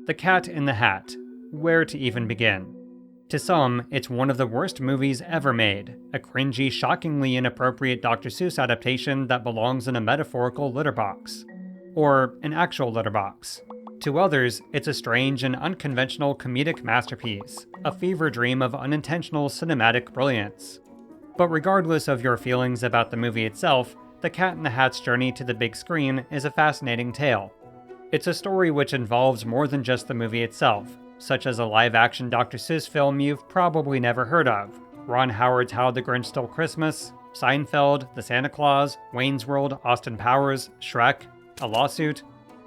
The Cat in the Hat. Where to even begin? To some, it's one of the worst movies ever made, a cringy, shockingly inappropriate Dr. Seuss adaptation that belongs in a metaphorical litter box. Or an actual litter box. To others, it's a strange and unconventional comedic masterpiece, a fever dream of unintentional cinematic brilliance. But regardless of your feelings about the movie itself, The Cat in the Hat's journey to the big screen is a fascinating tale. It's a story which involves more than just the movie itself, such as a live-action Dr. Seuss film you've probably never heard of, Ron Howard's How the Grinch Stole Christmas, Seinfeld, The Santa Claus, Wayne's World, Austin Powers, Shrek, a lawsuit.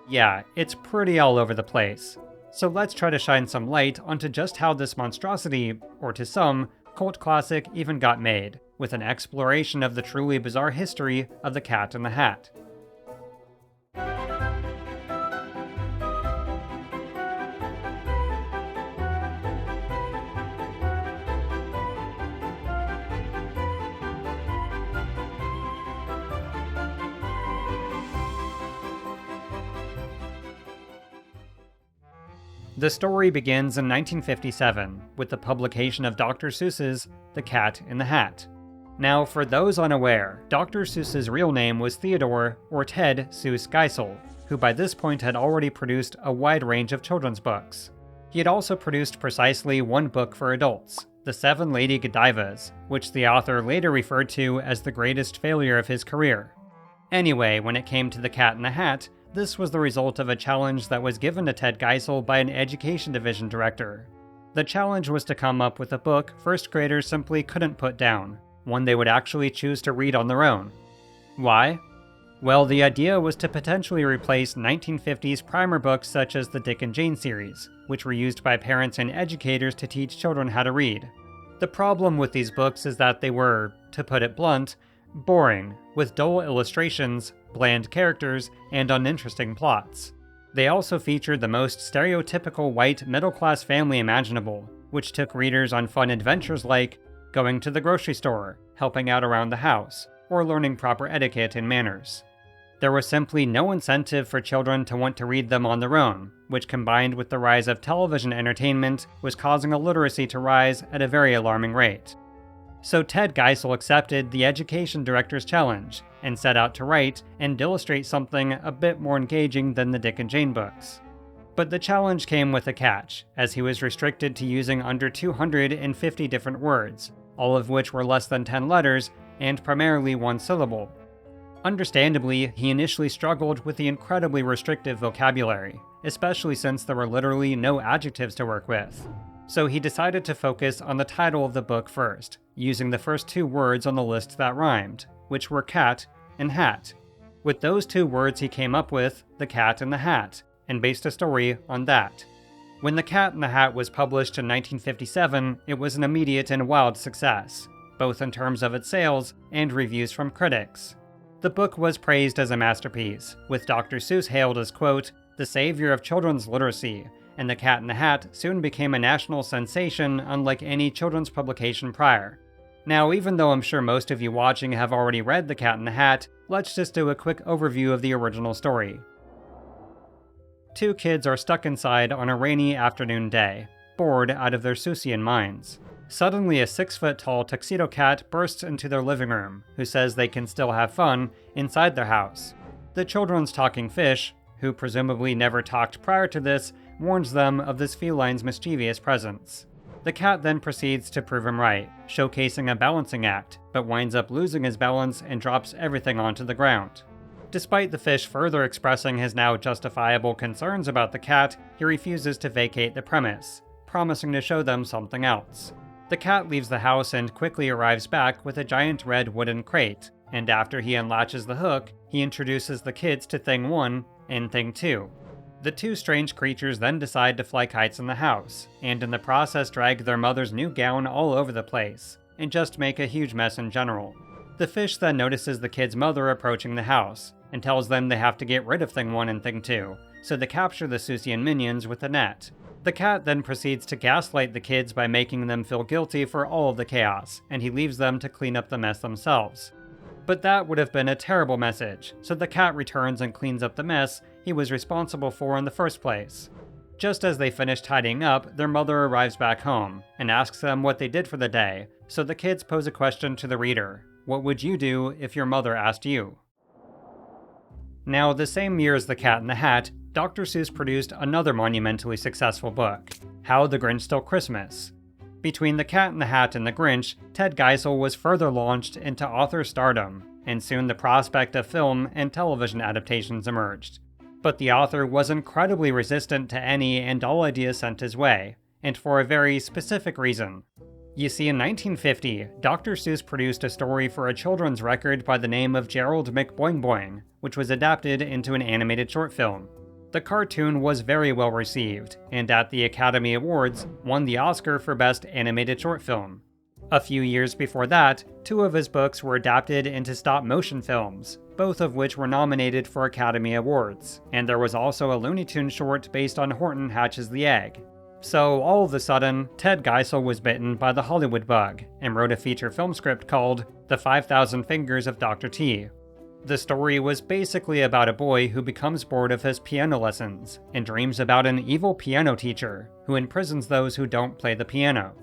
Yeah, it's pretty all over the place. So let's try to shine some light onto just how this monstrosity, or to some, cult classic even got made, with an exploration of the truly bizarre history of The Cat in the Hat. The story begins in 1957 with the publication of Dr. Seuss's The Cat in the Hat. Now, for those unaware, Dr. Seuss's real name was Theodore or Ted Seuss Geisel, who by this point had already produced a wide range of children's books. He had also produced precisely one book for adults, The Seven Lady Godivas, which the author later referred to as the greatest failure of his career. Anyway, when it came to The Cat in the Hat, this was the result of a challenge that was given to Ted Geisel by an education division director. The challenge was to come up with a book first graders simply couldn't put down, one they would actually choose to read on their own. Why? Well, the idea was to potentially replace 1950s primer books such as the Dick and Jane series, which were used by parents and educators to teach children how to read. The problem with these books is that they were, to put it blunt, boring, with dull illustrations, bland characters, and uninteresting plots. They also featured the most stereotypical white middle-class family imaginable, which took readers on fun adventures like going to the grocery store, helping out around the house, or learning proper etiquette and manners. There was simply no incentive for children to want to read them on their own, which combined with the rise of television entertainment was causing illiteracy to rise at a very alarming rate. So Ted Geisel accepted the education director's challenge, and set out to write and illustrate something a bit more engaging than the Dick and Jane books. But the challenge came with a catch, as he was restricted to using under 250 different words, all of which were less than 10 letters, and primarily one syllable. Understandably, he initially struggled with the incredibly restrictive vocabulary, especially since there were literally no adjectives to work with. So he decided to focus on the title of the book first, using the first two words on the list that rhymed, which were cat and hat. With those two words he came up with The Cat in the Hat, and based a story on that. When The Cat in the Hat was published in 1957, it was an immediate and wild success, both in terms of its sales and reviews from critics. The book was praised as a masterpiece, with Dr. Seuss hailed as, quote, the savior of children's literacy, and The Cat in the Hat soon became a national sensation unlike any children's publication prior. Now, even though I'm sure most of you watching have already read The Cat in the Hat, let's just do a quick overview of the original story. Two kids are stuck inside on a rainy afternoon day, bored out of their Seussian minds. Suddenly, a 6-foot-tall tuxedo cat bursts into their living room, who says they can still have fun inside their house. The children's talking fish, who presumably never talked prior to this, warns them of this feline's mischievous presence. The cat then proceeds to prove him right, showcasing a balancing act, but winds up losing his balance and drops everything onto the ground. Despite the fish further expressing his now justifiable concerns about the cat, he refuses to vacate the premise, promising to show them something else. The cat leaves the house and quickly arrives back with a giant red wooden crate, and after he unlatches the hook, he introduces the kids to Thing 1 and Thing 2. The two strange creatures then decide to fly kites in the house, and in the process drag their mother's new gown all over the place, and just make a huge mess in general. The fish then notices the kids' mother approaching the house, and tells them they have to get rid of Thing 1 and Thing 2, so they capture the Seussian minions with a net. The cat then proceeds to gaslight the kids by making them feel guilty for all of the chaos, and he leaves them to clean up the mess themselves. But that would have been a terrible message, so the cat returns and cleans up the mess he was responsible for in the first place. Just as they finish tidying up, their mother arrives back home and asks them what they did for the day, so the kids pose a question to the reader. What would you do if your mother asked you? Now, the same year as The Cat in the Hat, Dr. Seuss produced another monumentally successful book, How the Grinch Stole Christmas. Between The Cat in the Hat and The Grinch, Ted Geisel was further launched into author stardom, and soon the prospect of film and television adaptations emerged. But the author was incredibly resistant to any and all ideas sent his way, and for a very specific reason. You see, in 1950, Dr. Seuss produced a story for a children's record by the name of Gerald McBoing Boing, which was adapted into an animated short film. The cartoon was very well received, and at the Academy Awards, won the Oscar for Best Animated Short Film. A few years before that, 2 of his books were adapted into stop-motion films, both of which were nominated for Academy Awards, and there was also a Looney Tunes short based on Horton Hatches the Egg. So, all of a sudden, Ted Geisel was bitten by the Hollywood bug, and wrote a feature film script called The 5,000 Fingers of Dr. T. The story was basically about a boy who becomes bored of his piano lessons, and dreams about an evil piano teacher, who imprisons those who don't play the piano.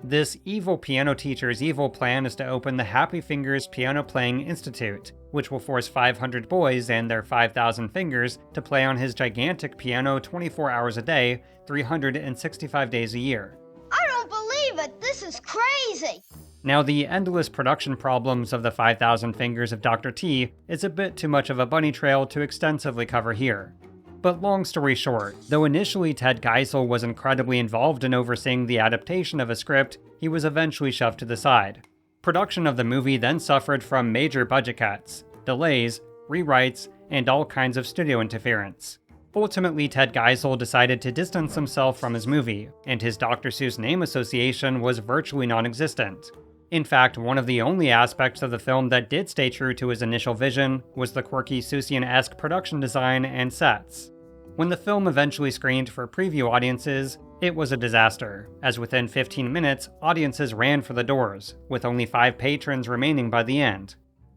This evil piano teacher's evil plan is to open the Happy Fingers Piano Playing Institute, which will force 500 boys and their 5,000 fingers to play on his gigantic piano 24 hours a day, 365 days a year. I don't believe it! This is crazy! Now, the endless production problems of the 5,000 Fingers of Dr. T is a bit too much of a bunny trail to extensively cover here. But long story short, though initially Ted Geisel was incredibly involved in overseeing the adaptation of a script, he was eventually shoved to the side. Production of the movie then suffered from major budget cuts, delays, rewrites, and all kinds of studio interference. Ultimately, Ted Geisel decided to distance himself from his movie, and his Dr. Seuss name association was virtually non-existent. In fact, one of the only aspects of the film that did stay true to his initial vision was the quirky Seussian-esque production design and sets. When the film eventually screened for preview audiences, it was a disaster, as within 15 minutes, audiences ran for the doors, with only 5 patrons remaining by the end.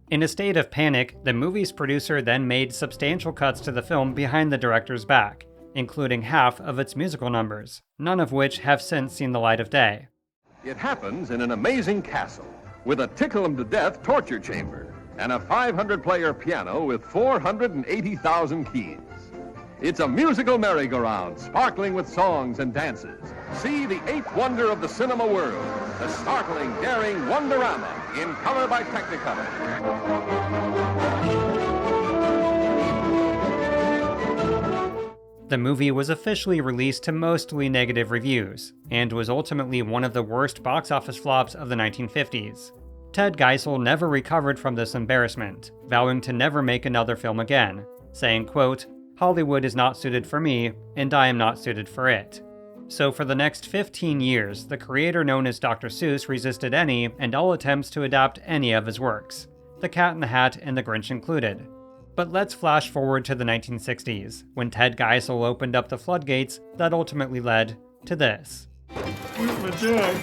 In a state of panic, the movie's producer then made substantial cuts to the film behind the director's back, including half of its musical numbers, none of which have since seen the light of day. It happens in an amazing castle, with a tickle-em-to-death torture chamber, and a 500-player piano with 480,000 keys. It's a musical merry-go-round, sparkling with songs and dances. See the 8th wonder of the cinema world, the startling, daring Wonderama, in color by Technicolor. The movie was officially released to mostly negative reviews, and was ultimately one of the worst box office flops of the 1950s. Ted Geisel never recovered from this embarrassment, vowing to never make another film again, saying, quote, "Hollywood is not suited for me, and I am not suited for it." So for the next 15 years, the creator known as Dr. Seuss resisted any and all attempts to adapt any of his works, The Cat in the Hat and The Grinch included. But let's flash forward to the 1960s, when Ted Geisel opened up the floodgates that ultimately led to this. Where's my dad?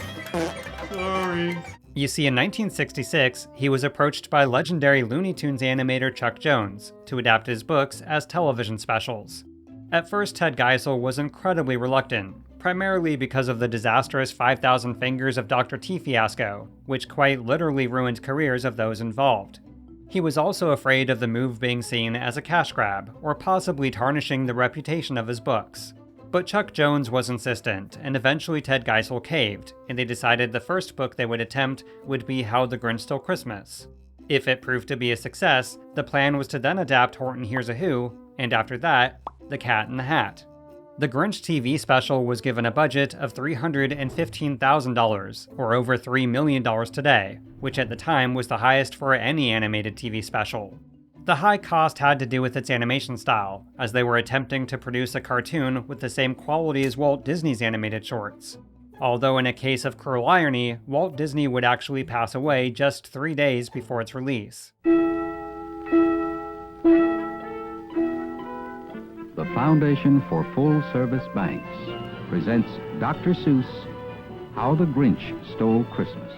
Sorry. You see, in 1966, he was approached by legendary Looney Tunes animator Chuck Jones to adapt his books as television specials. At first, Ted Geisel was incredibly reluctant, primarily because of the disastrous 5,000 Fingers of Dr. T fiasco, which quite literally ruined careers of those involved. He was also afraid of the move being seen as a cash grab, or possibly tarnishing the reputation of his books. But Chuck Jones was insistent, and eventually Ted Geisel caved, and they decided the first book they would attempt would be How the Grinch Stole Christmas. If it proved to be a success, the plan was to then adapt Horton Hears a Who, and after that, The Cat in the Hat. The Grinch TV special was given a budget of $315,000, or over $3 million today, which at the time was the highest for any animated TV special. The high cost had to do with its animation style, as they were attempting to produce a cartoon with the same quality as Walt Disney's animated shorts. Although in a case of cruel irony, Walt Disney would actually pass away just 3 days before its release. The Foundation for Full Service Banks presents Dr. Seuss, How the Grinch Stole Christmas.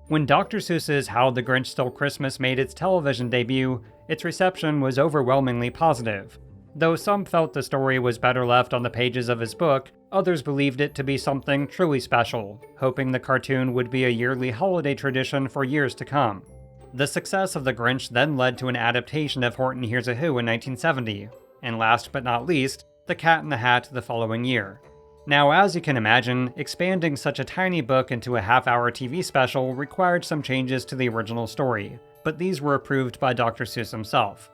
When Dr. Seuss's How the Grinch Stole Christmas made its television debut, its reception was overwhelmingly positive. Though some felt the story was better left on the pages of his book, others believed it to be something truly special, hoping the cartoon would be a yearly holiday tradition for years to come. The success of The Grinch then led to an adaptation of Horton Hears a Who in 1970, and last but not least, The Cat in the Hat the following year. Now, as you can imagine, expanding such a tiny book into a half-hour TV special required some changes to the original story, but these were approved by Dr. Seuss himself.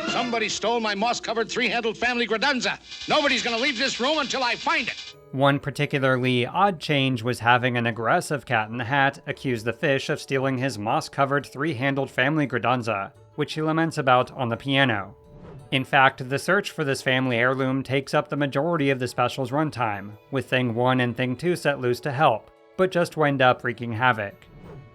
Somebody stole my moss-covered three-handled family credenza. Nobody's gonna leave this room until I find it. One particularly odd change was having an aggressive cat in the hat accuse the fish of stealing his moss-covered three-handled family credenza, which he laments about on the piano. In fact, the search for this family heirloom takes up the majority of the special's runtime, with Thing 1 and Thing 2 set loose to help, but just wind up wreaking havoc.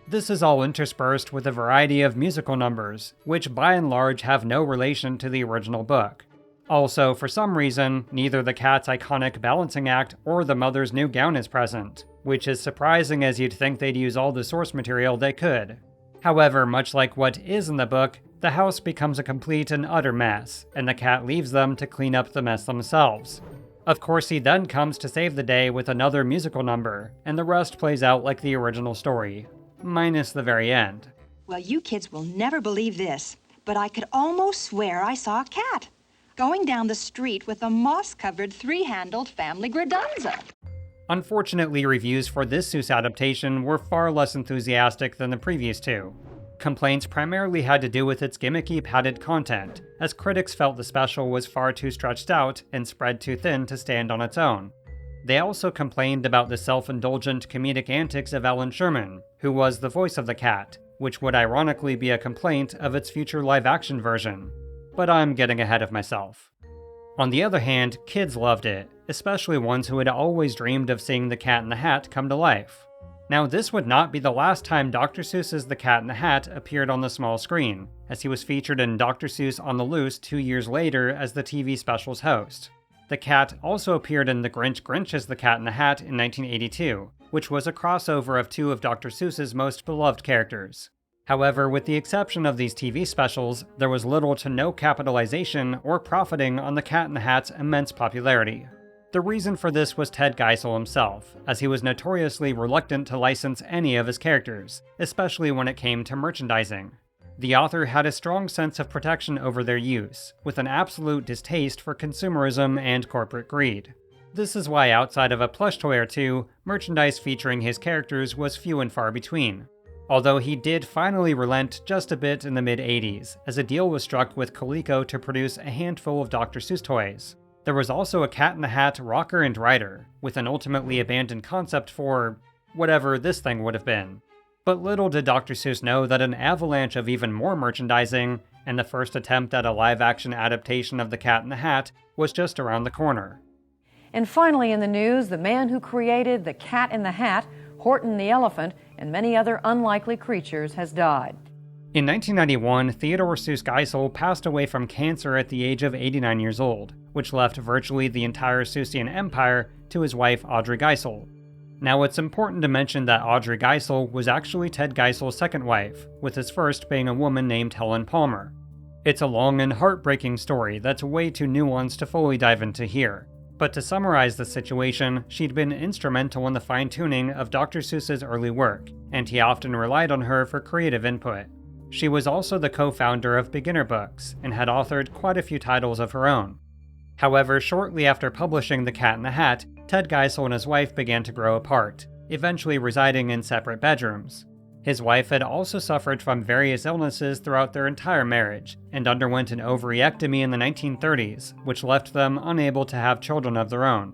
This is all interspersed with a variety of musical numbers, which by and large have no relation to the original book. Also, for some reason, neither the cat's iconic balancing act or the mother's new gown is present, which is surprising as you'd think they'd use all the source material they could. However, much like what is in the book, the house becomes a complete and utter mess, and the cat leaves them to clean up the mess themselves. Of course, he then comes to save the day with another musical number, and the rest plays out like the original story. Minus the very end. Well, you kids will never believe this, but I could almost swear I saw a cat going down the street with a moss-covered three-handled family credenza. Unfortunately, reviews for this Seuss adaptation were far less enthusiastic than the previous two. Complaints primarily had to do with its gimmicky padded content, as critics felt the special was far too stretched out and spread too thin to stand on its own. They also complained about the self-indulgent comedic antics of Ellen Sherman, who was the voice of the cat, which would ironically be a complaint of its future live-action version. But I'm getting ahead of myself. On the other hand, kids loved it, especially ones who had always dreamed of seeing the Cat in the Hat come to life. Now, this would not be the last time Dr. Seuss's The Cat in the Hat appeared on the small screen, as he was featured in Dr. Seuss on the Loose 2 years later as the TV special's host. The cat also appeared in The Grinch's The Cat in the Hat in 1982, which was a crossover of two of Dr. Seuss's most beloved characters. However, with the exception of these TV specials, there was little to no capitalization or profiting on the Cat in the Hat's immense popularity. The reason for this was Ted Geisel himself, as he was notoriously reluctant to license any of his characters, especially when it came to merchandising. The author had a strong sense of protection over their use, with an absolute distaste for consumerism and corporate greed. This is why outside of a plush toy or two, merchandise featuring his characters was few and far between. Although he did finally relent just a bit in the mid-80s, as a deal was struck with Coleco to produce a handful of Dr. Seuss toys. There was also a Cat in the Hat rocker and rider, with an ultimately abandoned concept for whatever this thing would have been. But little did Dr. Seuss know that an avalanche of even more merchandising, and the first attempt at a live-action adaptation of The Cat in the Hat, was just around the corner. And finally in the news, the man who created The Cat in the Hat, Horton the Elephant, and many other unlikely creatures has died. In 1991, Theodore Seuss Geisel passed away from cancer at the age of 89 years old, which left virtually the entire Seussian empire to his wife Audrey Geisel. Now, it's important to mention that Audrey Geisel was actually Ted Geisel's second wife, with his first being a woman named Helen Palmer. It's a long and heartbreaking story that's way too nuanced to fully dive into here. But to summarize the situation, she'd been instrumental in the fine-tuning of Dr. Seuss's early work, and he often relied on her for creative input. She was also the co-founder of Beginner Books, and had authored quite a few titles of her own. However, shortly after publishing The Cat in the Hat, Ted Geisel and his wife began to grow apart, eventually residing in separate bedrooms. His wife had also suffered from various illnesses throughout their entire marriage, and underwent an ovaryectomy in the 1930s, which left them unable to have children of their own.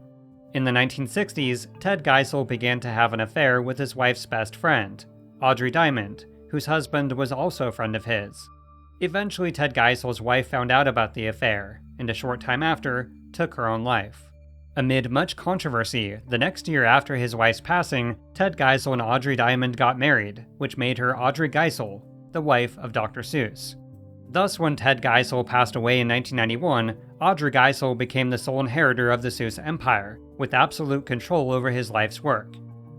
In the 1960s, Ted Geisel began to have an affair with his wife's best friend, Audrey Diamond, whose husband was also a friend of his. Eventually, Ted Geisel's wife found out about the affair, and a short time after, took her own life. Amid much controversy, the next year after his wife's passing, Ted Geisel and Audrey Diamond got married, which made her Audrey Geisel, the wife of Dr. Seuss. Thus, when Ted Geisel passed away in 1991, Audrey Geisel became the sole inheritor of the Seuss empire, with absolute control over his life's work.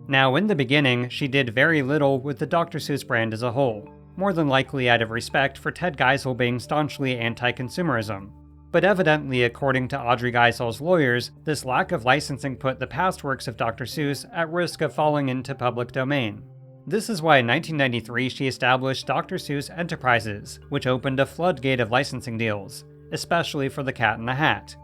Now, in the beginning, she did very little with the Dr. Seuss brand as a whole, more than likely out of respect for Ted Geisel being staunchly anti-consumerism. But evidently, according to Audrey Geisel's lawyers, this lack of licensing put the past works of Dr. Seuss at risk of falling into public domain. This is why in 1993 she established Dr. Seuss Enterprises, which opened a floodgate of licensing deals, especially for the Cat in the Hat.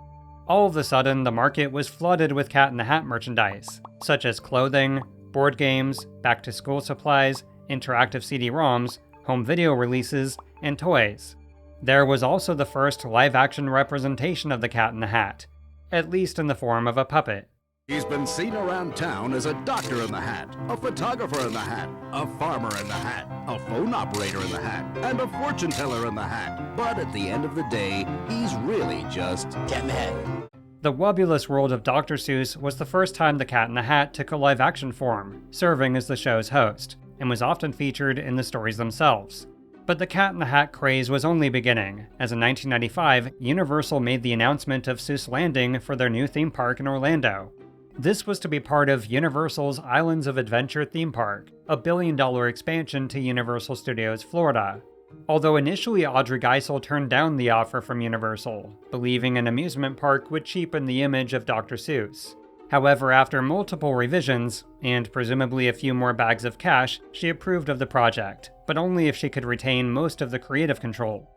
All of a sudden, the market was flooded with Cat in the Hat merchandise, such as clothing, board games, back-to-school supplies, interactive CD-ROMs, home video releases, and toys. There was also the first live-action representation of the Cat in the Hat, at least in the form of a puppet. He's been seen around town as a doctor in the hat, a photographer in the hat, a farmer in the hat, a phone operator in the hat, and a fortune teller in the hat. But at the end of the day, he's really just Cat in the Hat. The Wobulous World of Dr. Seuss was the first time the Cat in the Hat took a live-action form, serving as the show's host, and was often featured in the stories themselves. But the Cat in the Hat craze was only beginning, as in 1995, Universal made the announcement of Seuss Landing for their new theme park in Orlando. This was to be part of Universal's Islands of Adventure theme park, a billion-dollar expansion to Universal Studios Florida. Although initially Audrey Geisel turned down the offer from Universal, believing an amusement park would cheapen the image of Dr. Seuss. However, after multiple revisions, and presumably a few more bags of cash, she approved of the project, but only if she could retain most of the creative control.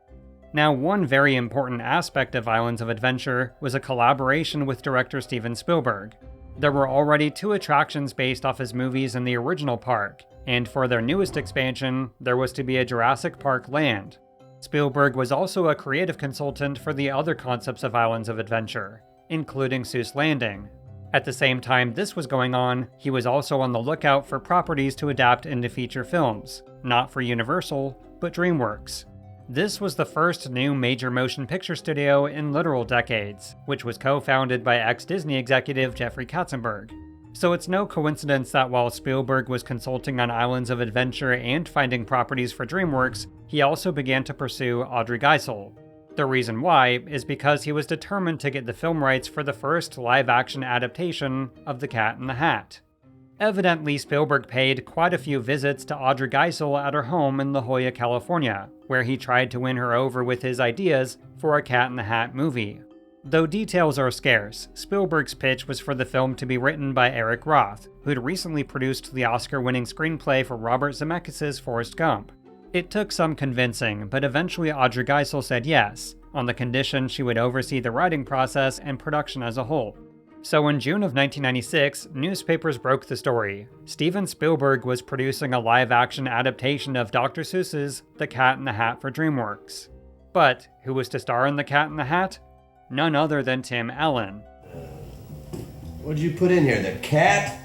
Now, one very important aspect of Islands of Adventure was a collaboration with director Steven Spielberg. There were already 2 attractions based off his movies in the original park, and for their newest expansion, there was to be a Jurassic Park land. Spielberg was also a creative consultant for the other concepts of Islands of Adventure, including Seuss Landing. At the same time this was going on, he was also on the lookout for properties to adapt into feature films, not for Universal, but DreamWorks. This was the first new major motion picture studio in literal decades, which was co-founded by ex-Disney executive Jeffrey Katzenberg. So it's no coincidence that while Spielberg was consulting on Islands of Adventure and finding properties for DreamWorks, he also began to pursue Audrey Geisel. The reason why is because he was determined to get the film rights for the first live-action adaptation of The Cat in the Hat. Evidently, Spielberg paid quite a few visits to Audrey Geisel at her home in La Jolla, California, where he tried to win her over with his ideas for a Cat in the Hat movie. Though details are scarce, Spielberg's pitch was for the film to be written by Eric Roth, who'd recently produced the Oscar-winning screenplay for Robert Zemeckis' Forrest Gump. It took some convincing, but eventually Audrey Geisel said yes, on the condition she would oversee the writing process and production as a whole. So in June of 1996, newspapers broke the story. Steven Spielberg was producing a live-action adaptation of Dr. Seuss's The Cat in the Hat for DreamWorks. But who was to star in The Cat in the Hat? None other than Tim Allen. What'd you put in here, the cat?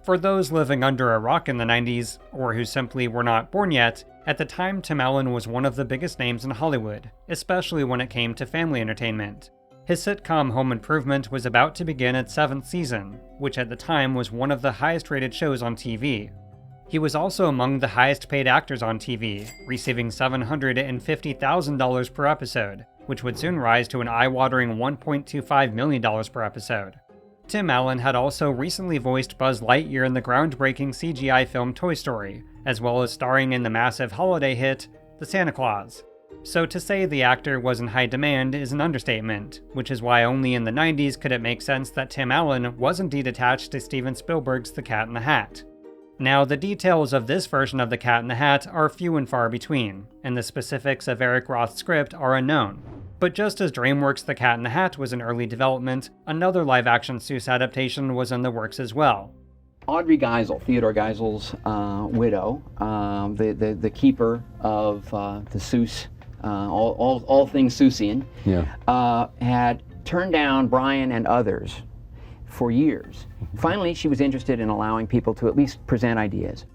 For those living under a rock in the 90s, or who simply were not born yet, at the time Tim Allen was one of the biggest names in Hollywood, especially when it came to family entertainment. His sitcom Home Improvement was about to begin its 7th season, which at the time was one of the highest-rated shows on TV. He was also among the highest-paid actors on TV, receiving $750,000 per episode, which would soon rise to an eye-watering $1.25 million per episode. Tim Allen had also recently voiced Buzz Lightyear in the groundbreaking CGI film Toy Story, as well as starring in the massive holiday hit, The Santa Claus. So to say the actor was in high demand is an understatement, which is why only in the 90s could it make sense that Tim Allen was indeed attached to Steven Spielberg's The Cat in the Hat. Now, the details of this version of The Cat in the Hat are few and far between, and the specifics of Eric Roth's script are unknown. But just as DreamWorks' The Cat in the Hat was in early development, another live-action Seuss adaptation was in the works as well. Audrey Geisel, Theodore Geisel's widow, the keeper of the Seuss, all things Seussian, had turned down Brian and others for years. Finally, she was interested in allowing people to at least present ideas.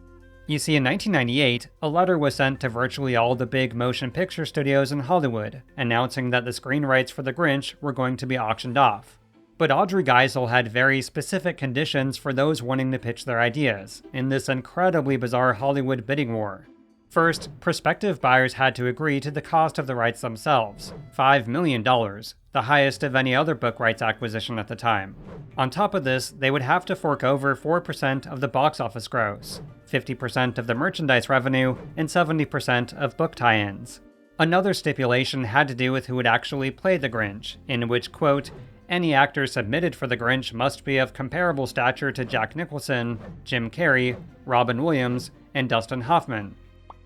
You see, in 1998, a letter was sent to virtually all the big motion picture studios in Hollywood, announcing that the screen rights for The Grinch were going to be auctioned off. But Audrey Geisel had very specific conditions for those wanting to pitch their ideas, in this incredibly bizarre Hollywood bidding war. First, prospective buyers had to agree to the cost of the rights themselves, $5 million, the highest of any other book rights acquisition at the time. On top of this, they would have to fork over 4% of the box office gross, 50% of the merchandise revenue, and 70% of book tie-ins. Another stipulation had to do with who would actually play the Grinch, in which, quote, any actor submitted for the Grinch must be of comparable stature to Jack Nicholson, Jim Carrey, Robin Williams, and Dustin Hoffman.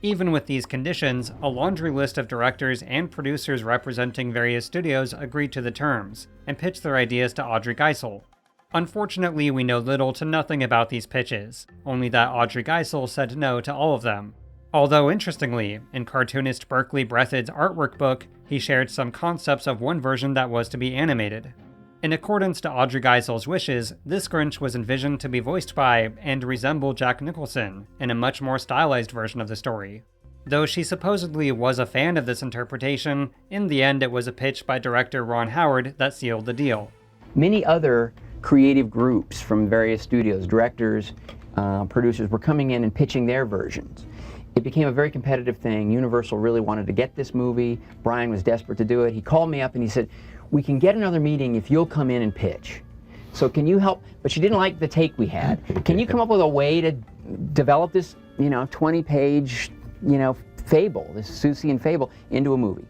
Even with these conditions, a laundry list of directors and producers representing various studios agreed to the terms, and pitched their ideas to Audrey Geisel. Unfortunately, we know little to nothing about these pitches, only that Audrey Geisel said no to all of them. Although interestingly, in cartoonist Berkeley Breathitt's artwork book, he shared some concepts of one version that was to be animated. In accordance to Audrey Geisel's wishes, this Grinch was envisioned to be voiced by and resemble Jack Nicholson in a much more stylized version of the story. Though she supposedly was a fan of this interpretation, in the end it was a pitch by director Ron Howard that sealed the deal. Many other creative groups from various studios, directors, producers, were coming in and pitching their versions. It became a very competitive thing. Universal really wanted to get this movie. Brian was desperate to do it. He called me up and he said, we can get another meeting if you'll come in and pitch. So can you help? But she didn't like the take we had. Can you come up with a way to develop this, 20-page, fable, this Seussian fable, into a movie?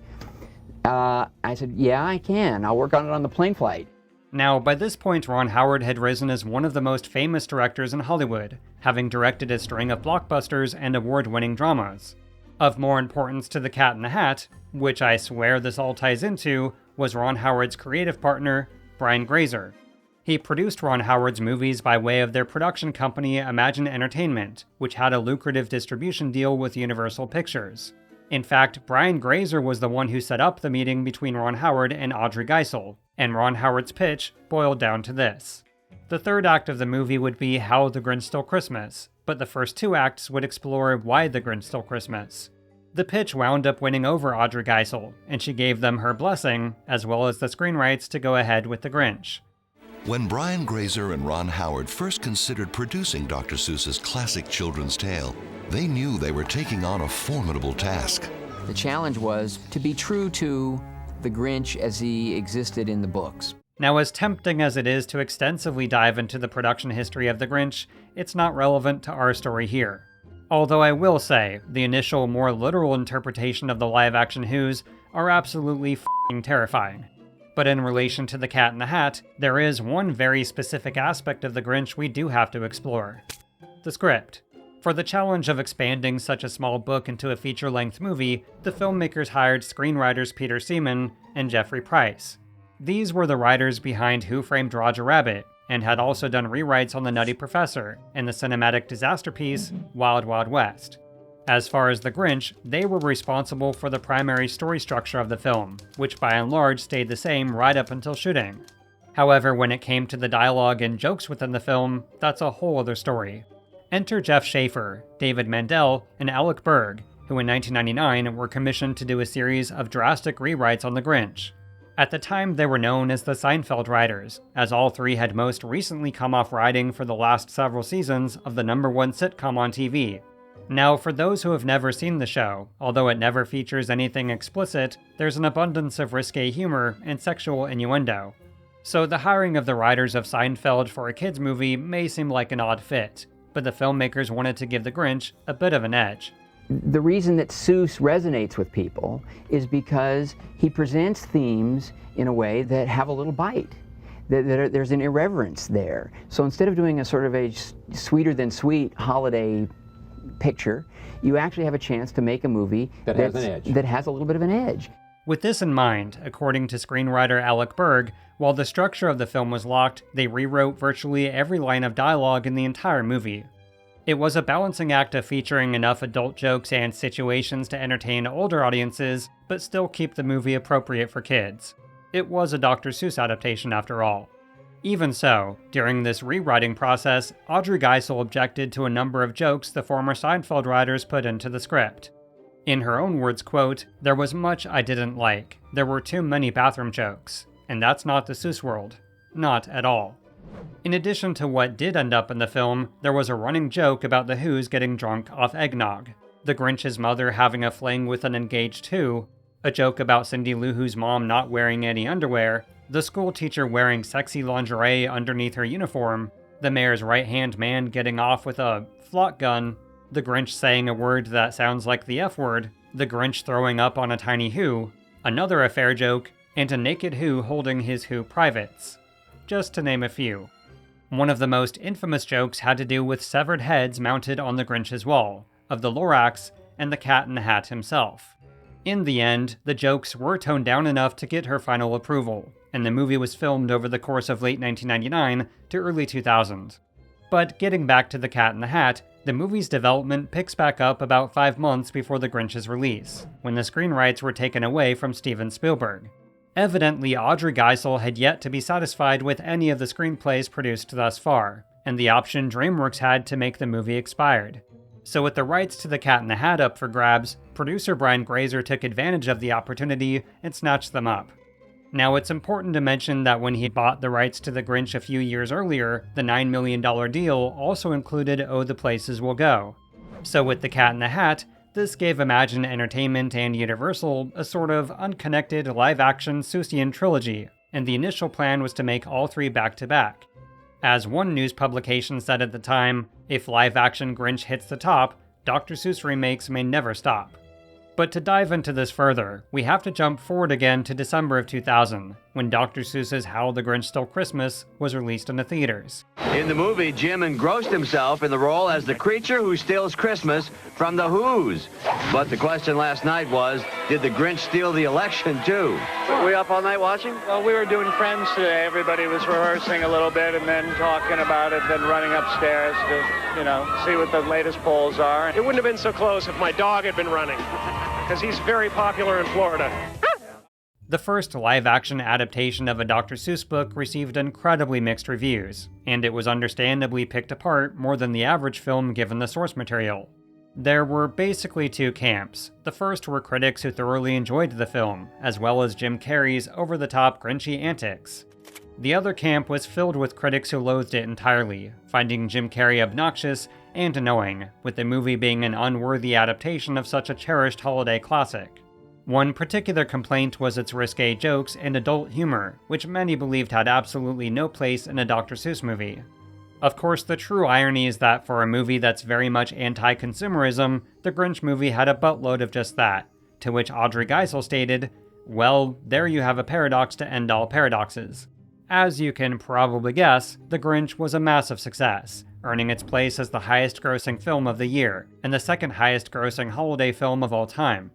I said, yeah, I can. I'll work on it on the plane flight. Now, by this point, Ron Howard had risen as one of the most famous directors in Hollywood, having directed a string of blockbusters and award-winning dramas. Of more importance to The Cat in the Hat, which I swear this all ties into, was Ron Howard's creative partner, Brian Grazer. He produced Ron Howard's movies by way of their production company Imagine Entertainment, which had a lucrative distribution deal with Universal Pictures. In fact, Brian Grazer was the one who set up the meeting between Ron Howard and Audrey Geisel, and Ron Howard's pitch boiled down to this. The third act of the movie would be How the Grinch Stole Christmas, but the first two acts would explore why the Grinch stole Christmas. The pitch wound up winning over Audrey Geisel, and she gave them her blessing, as well as the screen rights to go ahead with the Grinch. When Brian Grazer and Ron Howard first considered producing Dr. Seuss's classic children's tale, they knew they were taking on a formidable task. The challenge was to be true to the Grinch as he existed in the books. Now, as tempting as it is to extensively dive into the production history of the Grinch, it's not relevant to our story here. Although I will say, the initial, more literal interpretation of the live-action Who's are absolutely f***ing terrifying. But in relation to The Cat in the Hat, there is one very specific aspect of the Grinch we do have to explore. The script. For the challenge of expanding such a small book into a feature-length movie, the filmmakers hired screenwriters Peter Seaman and Jeffrey Price. These were the writers behind Who Framed Roger Rabbit, and had also done rewrites on The Nutty Professor and the cinematic disaster piece Wild Wild West. As far as the Grinch, they were responsible for the primary story structure of the film, which by and large stayed the same right up until shooting. However, when it came to the dialogue and jokes within the film, that's a whole other story. Enter Jeff Schaffer, David Mandel, and Alec Berg, who in 1999 were commissioned to do a series of drastic rewrites on the Grinch. At the time, they were known as the Seinfeld writers, as all three had most recently come off writing for the last several seasons of the #1 sitcom on TV. Now, for those who have never seen the show, although it never features anything explicit, there's an abundance of risque humor and sexual innuendo. So the hiring of the writers of Seinfeld for a kids' movie may seem like an odd fit, but the filmmakers wanted to give the Grinch a bit of an edge. The reason that Seuss resonates with people is because he presents themes in a way that have a little bite. There's an irreverence there. So instead of doing a sort of a sweeter than sweet holiday picture, you actually have a chance to make a movie that has a little bit of an edge. With this in mind, according to screenwriter Alec Berg, while the structure of the film was locked, they rewrote virtually every line of dialogue in the entire movie. It was a balancing act of featuring enough adult jokes and situations to entertain older audiences, but still keep the movie appropriate for kids. It was a Dr. Seuss adaptation after all. Even so, during this rewriting process, Audrey Geisel objected to a number of jokes the former Seinfeld writers put into the script. In her own words, quote, "There was much I didn't like. There were too many bathroom jokes. And that's not the Seuss world. Not at all." In addition to what did end up in the film, there was a running joke about the Who's getting drunk off eggnog, the Grinch's mother having a fling with an engaged Who, a joke about Cindy Lou Who's mom not wearing any underwear, the school teacher wearing sexy lingerie underneath her uniform, the mayor's right-hand man getting off with a flock gun, the Grinch saying a word that sounds like the F word, the Grinch throwing up on a tiny Who, another affair joke, and a naked Who holding his Who privates, just to name a few. One of the most infamous jokes had to do with severed heads mounted on the Grinch's wall, of the Lorax and the Cat in the Hat himself. In the end, the jokes were toned down enough to get her final approval, and the movie was filmed over the course of late 1999 to early 2000. But getting back to The Cat in the Hat, the movie's development picks back up about 5 months before the Grinch's release, when the screen rights were taken away from Steven Spielberg. Evidently, Audrey Geisel had yet to be satisfied with any of the screenplays produced thus far, and the option DreamWorks had to make the movie expired. So with the rights to The Cat in the Hat up for grabs, producer Brian Grazer took advantage of the opportunity and snatched them up. Now, it's important to mention that when he bought the rights to The Grinch a few years earlier, the $9 million deal also included Oh, the Places Will Go. So with The Cat in the Hat, this gave Imagine Entertainment and Universal a sort of unconnected live-action Seussian trilogy, and the initial plan was to make all three back-to-back. As one news publication said at the time, if live-action Grinch hits the top, Dr. Seuss remakes may never stop. But to dive into this further, we have to jump forward again to December of 2000, when Dr. Seuss's How the Grinch Stole Christmas was released in the theaters. In the movie, Jim engrossed himself in the role as the creature who steals Christmas from the Who's. But the question last night was, did the Grinch steal the election too? Were we up all night watching? Well, we were doing Friends today. Everybody was rehearsing a little bit and then talking about it, then running upstairs to, see what the latest polls are. It wouldn't have been so close if my dog had been running, because he's very popular in Florida. The first live-action adaptation of a Dr. Seuss book received incredibly mixed reviews, and it was understandably picked apart more than the average film given the source material. There were basically two camps. The first were critics who thoroughly enjoyed the film, as well as Jim Carrey's over-the-top Grinchy antics. The other camp was filled with critics who loathed it entirely, finding Jim Carrey obnoxious and annoying, with the movie being an unworthy adaptation of such a cherished holiday classic. One particular complaint was its risque jokes and adult humor, which many believed had absolutely no place in a Dr. Seuss movie. Of course, the true irony is that for a movie that's very much anti-consumerism, the Grinch movie had a buttload of just that, to which Audrey Geisel stated, "Well, there you have a paradox to end all paradoxes." As you can probably guess, The Grinch was a massive success, earning its place as the highest-grossing film of the year, and the second highest-grossing holiday film of all time.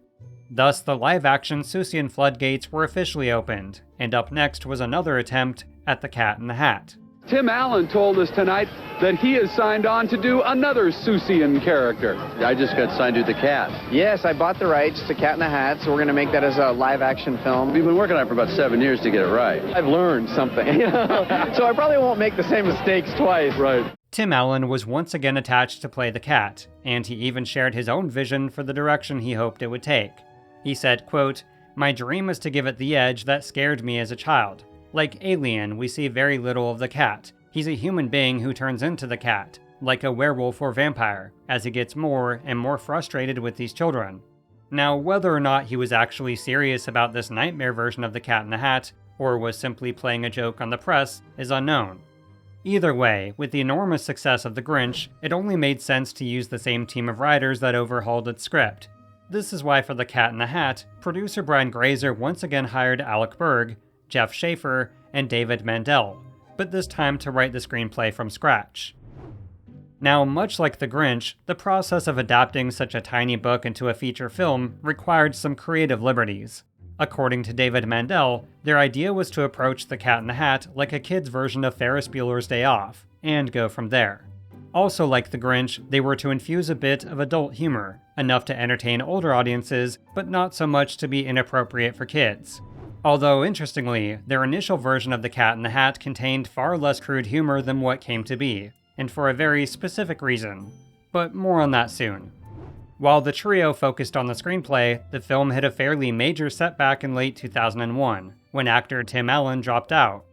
Thus, the live-action Seussian floodgates were officially opened, and up next was another attempt at The Cat in the Hat. Tim Allen told us tonight that he has signed on to do another Seussian character. I just got signed to The Cat. Yes, I bought the rights to Cat in the Hat, so we're going to make that as a live-action film. We've been working on it for about 7 years to get it right. I've learned something, so I probably won't make the same mistakes twice. Right. Tim Allen was once again attached to play the cat, and he even shared his own vision for the direction he hoped it would take. He said, quote, "My dream is to give it the edge that scared me as a child. Like Alien, we see very little of the cat. He's a human being who turns into the cat, like a werewolf or vampire, as he gets more and more frustrated with these children." Now, whether or not he was actually serious about this nightmare version of the Cat in the Hat, or was simply playing a joke on the press, is unknown. Either way, with the enormous success of The Grinch, it only made sense to use the same team of writers that overhauled its script. This is why for The Cat in the Hat, producer Brian Grazer once again hired Alec Berg, Jeff Schaefer, and David Mandel, but this time to write the screenplay from scratch. Now, much like The Grinch, the process of adapting such a tiny book into a feature film required some creative liberties. According to David Mandel, their idea was to approach The Cat in the Hat like a kid's version of Ferris Bueller's Day Off, and go from there. Also like The Grinch, they were to infuse a bit of adult humor, enough to entertain older audiences, but not so much to be inappropriate for kids. Although, interestingly, their initial version of The Cat in the Hat contained far less crude humor than what came to be, and for a very specific reason. But more on that soon. While the trio focused on the screenplay, the film hit a fairly major setback in late 2001, when actor Tim Allen dropped out.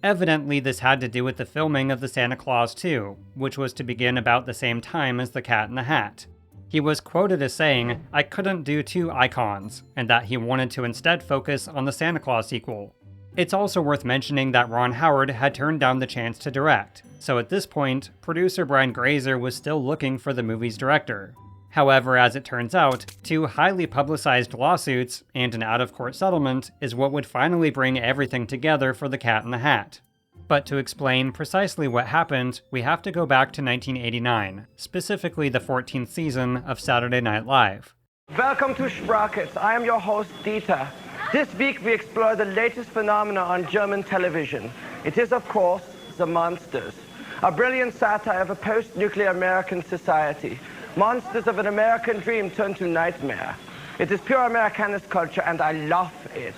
Evidently, this had to do with the filming of The Santa Claus 2, which was to begin about the same time as The Cat in the Hat. He was quoted as saying, "I couldn't do two icons," and that he wanted to instead focus on the Santa Claus sequel. It's also worth mentioning that Ron Howard had turned down the chance to direct, so at this point, producer Brian Grazer was still looking for the movie's director. However, as it turns out, 2 highly publicized lawsuits and an out-of-court settlement is what would finally bring everything together for The Cat in the Hat. But to explain precisely what happened, we have to go back to 1989, specifically the 14th season of Saturday Night Live. Welcome to Sprockets. I am your host, Dieter. This week we explore the latest phenomena on German television. It is, of course, the monsters. A brilliant satire of a post-nuclear American society. Monsters of an American dream turned to nightmare. It is pure Americanist culture, and I love it.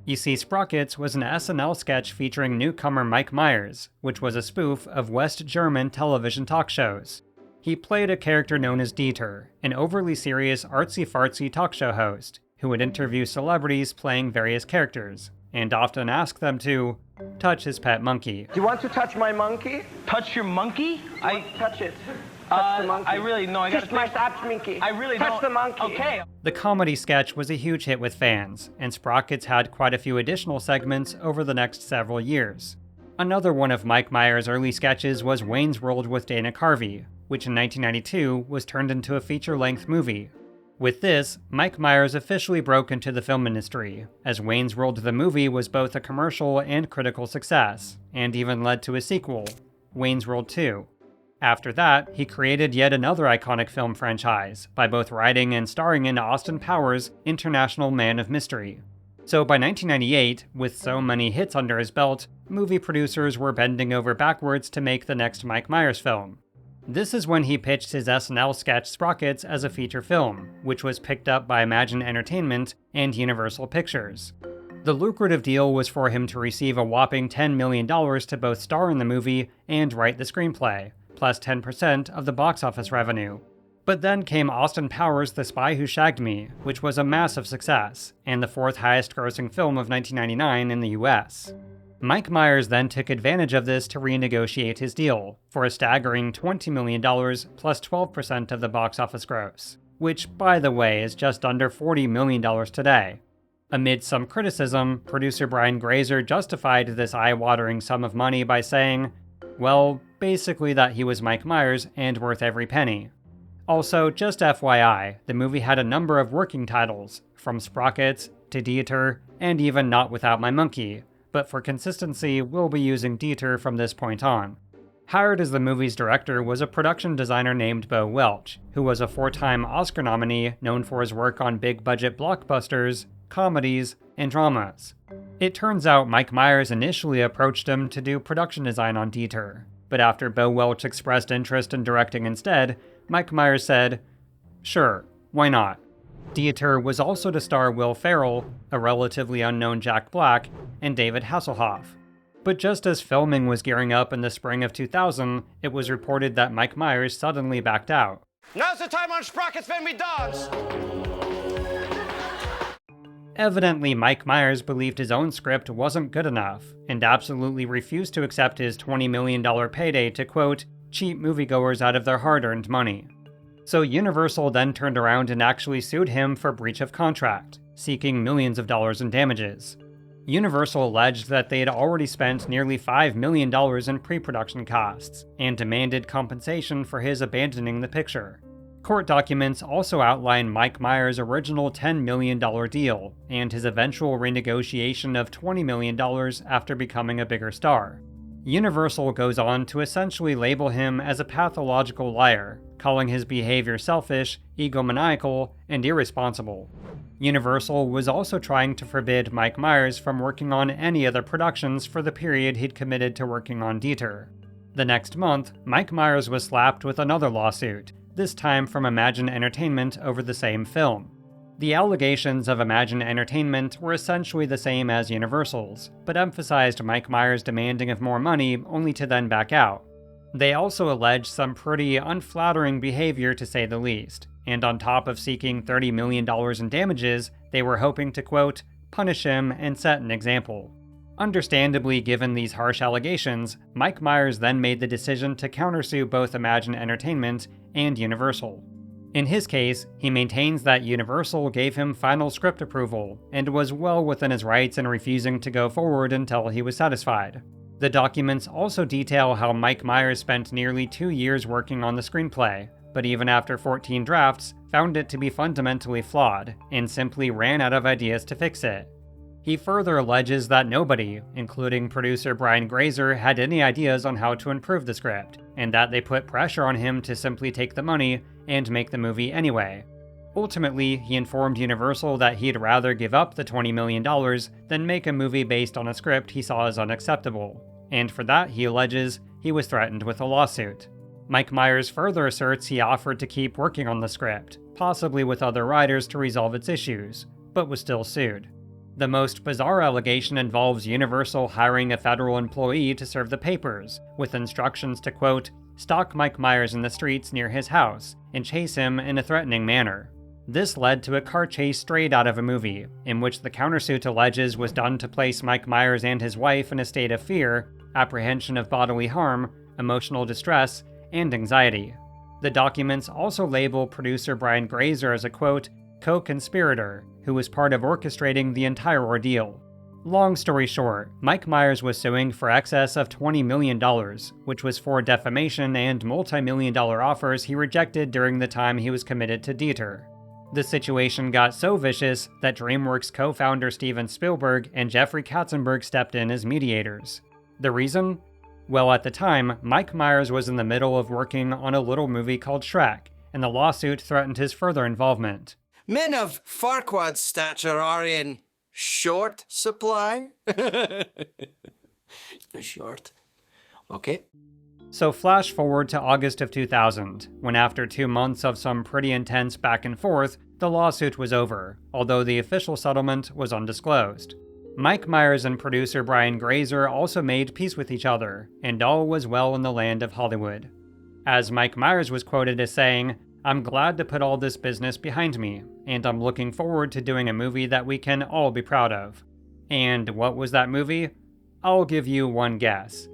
You see, Sprockets was an SNL sketch featuring newcomer Mike Myers, which was a spoof of West German television talk shows. He played a character known as Dieter, an overly serious artsy-fartsy talk show host, who would interview celebrities playing various characters, and often ask them to touch his pet monkey. Do you want to touch my monkey? Touch your monkey? Touch it. Touch the monkey. I really know. I Touch my monkey. I really touch don't. the monkey. Okay. The comedy sketch was a huge hit with fans, and Sprockets had quite a few additional segments over the next several years. Another one of Mike Myers' early sketches was Wayne's World with Dana Carvey, which in 1992 was turned into a feature-length movie. With this, Mike Myers officially broke into the film industry, as Wayne's World the movie was both a commercial and critical success, and even led to a sequel, Wayne's World 2. After that, he created yet another iconic film franchise by both writing and starring in Austin Powers' International Man of Mystery. So by 1998, with so many hits under his belt, movie producers were bending over backwards to make the next Mike Myers film. This is when he pitched his SNL sketch Sprockets as a feature film, which was picked up by Imagine Entertainment and Universal Pictures. The lucrative deal was for him to receive a whopping $10 million to both star in the movie and write the screenplay, plus 10% of the box office revenue. But then came Austin Powers' The Spy Who Shagged Me, which was a massive success, and the 4th highest grossing film of 1999 in the US. Mike Myers then took advantage of this to renegotiate his deal, for a staggering $20 million plus 12% of the box office gross, which, by the way, is just under $40 million today. Amid some criticism, producer Brian Grazer justified this eye-watering sum of money by saying, well, basically that he was Mike Myers and worth every penny. Also, just FYI, the movie had a number of working titles, from Sprockets to Dieter, and even Not Without My Monkey, but for consistency, we'll be using Dieter from this point on. Hired as the movie's director was a production designer named Bo Welch, who was a 4-time Oscar nominee known for his work on big-budget blockbusters, comedies, and dramas. It turns out Mike Myers initially approached him to do production design on Dieter, but after Bo Welch expressed interest in directing instead, Mike Myers said, sure, why not? Dieter was also to star Will Ferrell, a relatively unknown Jack Black, and David Hasselhoff. But just as filming was gearing up in the spring of 2000, it was reported that Mike Myers suddenly backed out. Now's the time on Sprockets when we dance! Evidently, Mike Myers believed his own script wasn't good enough, and absolutely refused to accept his $20 million payday to, quote, cheat moviegoers out of their hard-earned money. So Universal then turned around and actually sued him for breach of contract, seeking millions of dollars in damages. Universal alleged that they had already spent nearly $5 million in pre-production costs, and demanded compensation for his abandoning the picture. Court documents also outline Mike Myers' original $10 million deal, and his eventual renegotiation of $20 million after becoming a bigger star. Universal goes on to essentially label him as a pathological liar, calling his behavior selfish, egomaniacal, and irresponsible. Universal was also trying to forbid Mike Myers from working on any other productions for the period he'd committed to working on Dieter. The next month, Mike Myers was slapped with another lawsuit, this time from Imagine Entertainment over the same film. The allegations of Imagine Entertainment were essentially the same as Universal's, but emphasized Mike Myers demanding of more money only to then back out. They also alleged some pretty unflattering behavior to say the least, and on top of seeking $30 million in damages, they were hoping to, quote, punish him and set an example. Understandably, given these harsh allegations, Mike Myers then made the decision to countersue both Imagine Entertainment and Universal. In his case, he maintains that Universal gave him final script approval, and was well within his rights in refusing to go forward until he was satisfied. The documents also detail how Mike Myers spent nearly 2 years working on the screenplay, but even after 14 drafts, found it to be fundamentally flawed, and simply ran out of ideas to fix it. He further alleges that nobody, including producer Brian Grazer, had any ideas on how to improve the script, and that they put pressure on him to simply take the money and make the movie anyway. Ultimately, he informed Universal that he'd rather give up the $20 million than make a movie based on a script he saw as unacceptable, and for that, he alleges, he was threatened with a lawsuit. Mike Myers further asserts he offered to keep working on the script, possibly with other writers to resolve its issues, but was still sued. The most bizarre allegation involves Universal hiring a federal employee to serve the papers, with instructions to, quote, stalk Mike Myers in the streets near his house and chase him in a threatening manner. This led to a car chase straight out of a movie, in which the countersuit alleges was done to place Mike Myers and his wife in a state of fear, apprehension of bodily harm, emotional distress, and anxiety. The documents also label producer Brian Grazer as a, quote, co-conspirator, who was part of orchestrating the entire ordeal. Long story short, Mike Myers was suing for excess of $20 million, which was for defamation and multi-million-dollar offers he rejected during the time he was committed to Dieter. The situation got so vicious that DreamWorks co-founder Steven Spielberg and Jeffrey Katzenberg stepped in as mediators. The reason? Well, at the time, Mike Myers was in the middle of working on a little movie called Shrek, and the lawsuit threatened his further involvement. Men of Farquaad's stature are in short supply? Short. Okay. So flash forward to August of 2000, when after 2 months of some pretty intense back and forth, the lawsuit was over, although the official settlement was undisclosed. Mike Myers and producer Brian Grazer also made peace with each other, and all was well in the land of Hollywood. As Mike Myers was quoted as saying, "I'm glad to put all this business behind me, and I'm looking forward to doing a movie that we can all be proud of." And what was that movie? I'll give you one guess.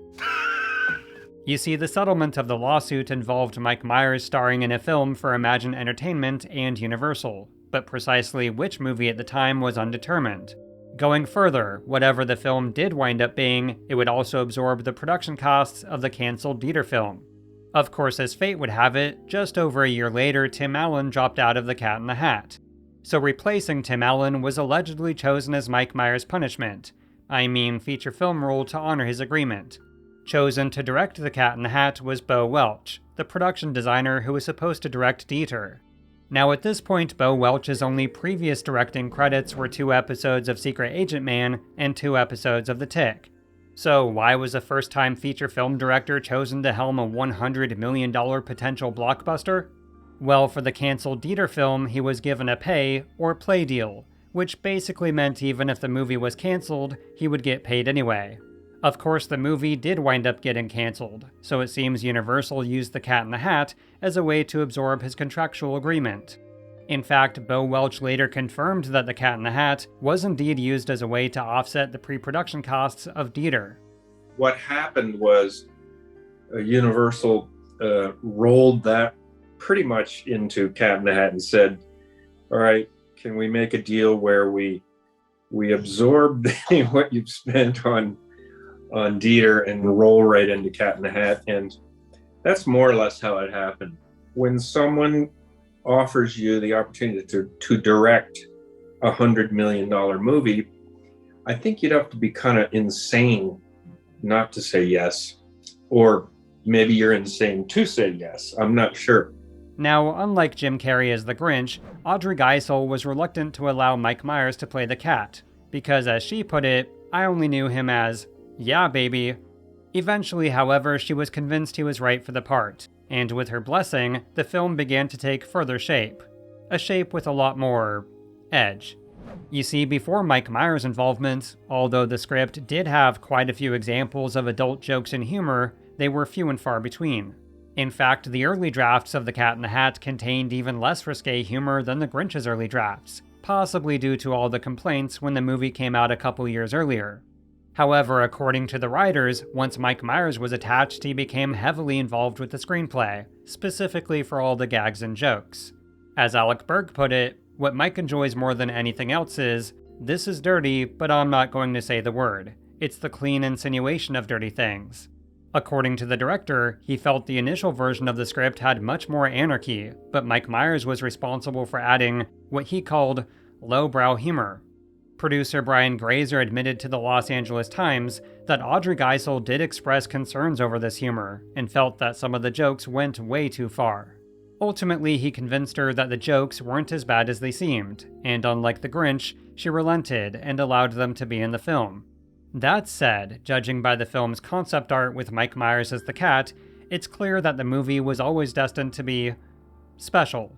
You see, the settlement of the lawsuit involved Mike Myers starring in a film for Imagine Entertainment and Universal, but precisely which movie at the time was undetermined. Going further, whatever the film did wind up being, it would also absorb the production costs of the cancelled Dieter film. Of course, as fate would have it, just over a year later, Tim Allen dropped out of The Cat in the Hat. So replacing Tim Allen was allegedly chosen as Mike Myers' punishment. I mean, feature film role to honor his agreement. Chosen to direct The Cat in the Hat was Bo Welch, the production designer who was supposed to direct Dieter. Now at this point, Bo Welch's only previous directing credits were 2 episodes of Secret Agent Man and 2 episodes of The Tick. So why was a first-time feature film director chosen to helm a $100 million potential blockbuster? Well, for the cancelled Dieter film, he was given a pay or play deal, which basically meant even if the movie was cancelled, he would get paid anyway. Of course, the movie did wind up getting cancelled, so it seems Universal used The Cat in the Hat as a way to absorb his contractual agreement. In fact, Bo Welch later confirmed that The Cat in the Hat was indeed used as a way to offset the pre-production costs of Dieter. What happened was Universal rolled that pretty much into Cat in the Hat and said, all right, can we make a deal where we absorb what you've spent on Dieter and roll right into Cat in the Hat? And that's more or less how it happened. When someone offers you the opportunity to direct a $100 million movie, I think you'd have to be kind of insane not to say yes. Or maybe you're insane to say yes. I'm not sure. Now, unlike Jim Carrey as the Grinch, Audrey Geisel was reluctant to allow Mike Myers to play the cat, because as she put it, I only knew him as, "Yeah, baby." Eventually, however, she was convinced he was right for the part, and with her blessing, the film began to take further shape. A shape with a lot more edge. You see, before Mike Myers' involvement, although the script did have quite a few examples of adult jokes and humor, they were few and far between. In fact, the early drafts of The Cat in the Hat contained even less risque humor than the Grinch's early drafts, possibly due to all the complaints when the movie came out a couple years earlier. However, according to the writers, once Mike Myers was attached, he became heavily involved with the screenplay, specifically for all the gags and jokes. As Alec Berg put it, what Mike enjoys more than anything else is, "This is dirty, but I'm not going to say the word. It's the clean insinuation of dirty things." According to the director, he felt the initial version of the script had much more anarchy, but Mike Myers was responsible for adding what he called lowbrow humor. Producer Brian Grazer admitted to the Los Angeles Times that Audrey Geisel did express concerns over this humor and felt that some of the jokes went way too far. Ultimately, he convinced her that the jokes weren't as bad as they seemed, and unlike The Grinch, she relented and allowed them to be in the film. That said, judging by the film's concept art with Mike Myers as the cat, it's clear that the movie was always destined to be special.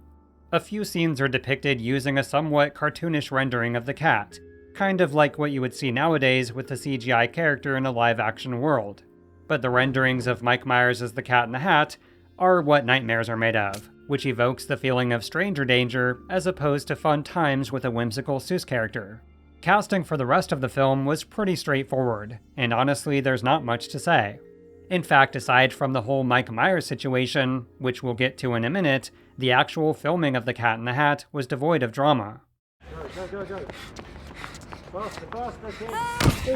A few scenes are depicted using a somewhat cartoonish rendering of the cat, kind of like what you would see nowadays with a CGI character in a live-action world. But the renderings of Mike Myers as the Cat in the Hat are what nightmares are made of, which evokes the feeling of stranger danger as opposed to fun times with a whimsical Seuss character. Casting for the rest of the film was pretty straightforward, and honestly there's not much to say. In fact, aside from the whole Mike Myers situation, which we'll get to in a minute, the actual filming of The Cat in the Hat was devoid of drama. Go. Faster, kid.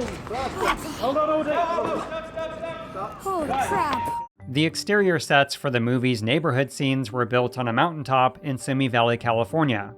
Faster. Hold on. Holy crap. The exterior sets for the movie's neighborhood scenes were built on a mountaintop in Simi Valley, California.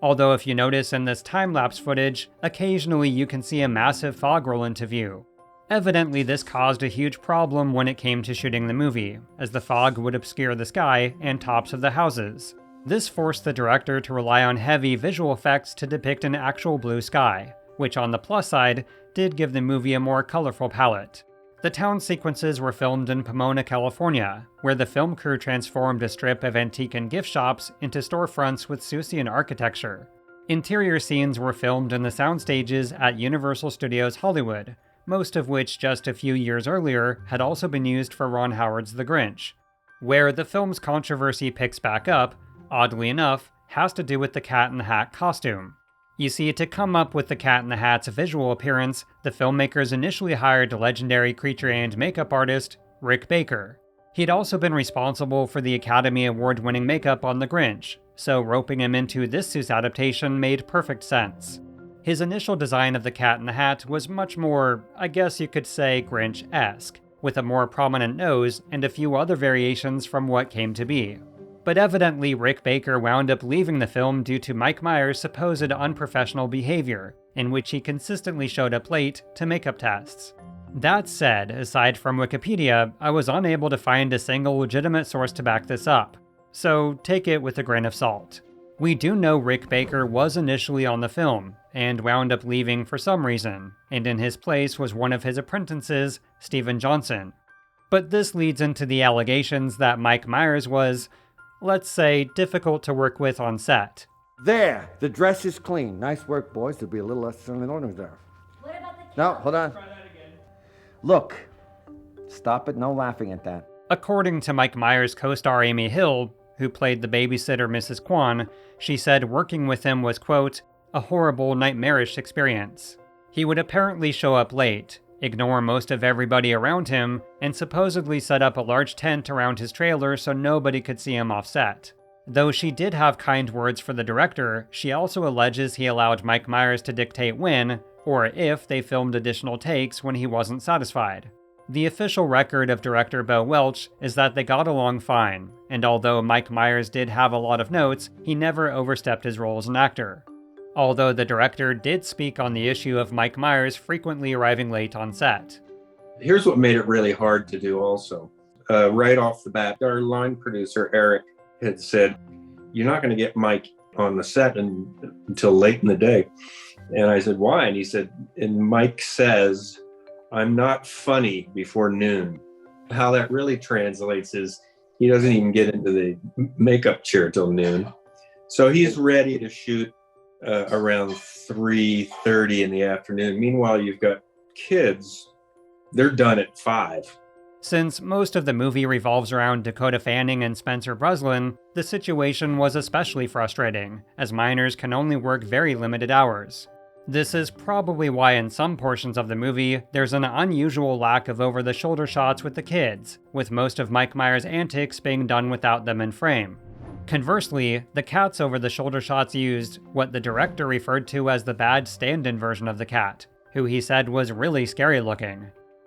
Although if you notice in this time-lapse footage, occasionally you can see a massive fog roll into view. Evidently, this caused a huge problem when it came to shooting the movie, as the fog would obscure the sky and tops of the houses. This forced the director to rely on heavy visual effects to depict an actual blue sky, which on the plus side, did give the movie a more colorful palette. The town sequences were filmed in Pomona, California, where the film crew transformed a strip of antique and gift shops into storefronts with Seussian architecture. Interior scenes were filmed in the sound stages at Universal Studios Hollywood, most of which just a few years earlier had also been used for Ron Howard's The Grinch. Where the film's controversy picks back up, oddly enough, has to do with the Cat in the Hat costume. You see, to come up with the Cat in the Hat's visual appearance, the filmmakers initially hired legendary creature and makeup artist Rick Baker. He'd also been responsible for the Academy Award-winning makeup on The Grinch, so roping him into this Seuss adaptation made perfect sense. His initial design of the Cat in the Hat was much more, I guess you could say, Grinch-esque, with a more prominent nose and a few other variations from what came to be. But evidently Rick Baker wound up leaving the film due to Mike Myers' supposed unprofessional behavior, in which he consistently showed up late to makeup tests. That said, aside from Wikipedia, I was unable to find a single legitimate source to back this up, so take it with a grain of salt. We do know Rick Baker was initially on the film, and wound up leaving for some reason, and in his place was one of his apprentices, Steven Johnson. But this leads into the allegations that Mike Myers was, let's say, difficult to work with on set. There, the dress is clean. Nice work, boys. There'll be a little less than ornament there. What about the No, hold on. Look, stop it. No laughing at that. According to Mike Myers' co-star Amy Hill, who played the babysitter Mrs. Kwan, she said working with him was, quote, a horrible, nightmarish experience. He would apparently show up late, ignore most of everybody around him, and supposedly set up a large tent around his trailer so nobody could see him off set. Though she did have kind words for the director, she also alleges he allowed Mike Myers to dictate when, or if, they filmed additional takes when he wasn't satisfied. The official record of director Bo Welch is that they got along fine, and although Mike Myers did have a lot of notes, he never overstepped his role as an actor. Although the director did speak on the issue of Mike Myers frequently arriving late on set. Here's what made it really hard to do also. Right off the bat, our line producer, Eric, had said, you're not going to get Mike on the set until late in the day. And I said, why? And he said, and Mike says, I'm not funny before noon. How that really translates is he doesn't even get into the makeup chair till noon. So he's ready to shoot around 3:30 in the afternoon. Meanwhile, you've got kids, they're done at 5. Since most of the movie revolves around Dakota Fanning and Spencer Breslin, the situation was especially frustrating, as minors can only work very limited hours. This is probably why in some portions of the movie, there's an unusual lack of over-the-shoulder shots with the kids, with most of Mike Myers' antics being done without them in frame. Conversely, the cat's over-the-shoulder shots used what the director referred to as the bad stand-in version of the cat, who he said was really scary looking.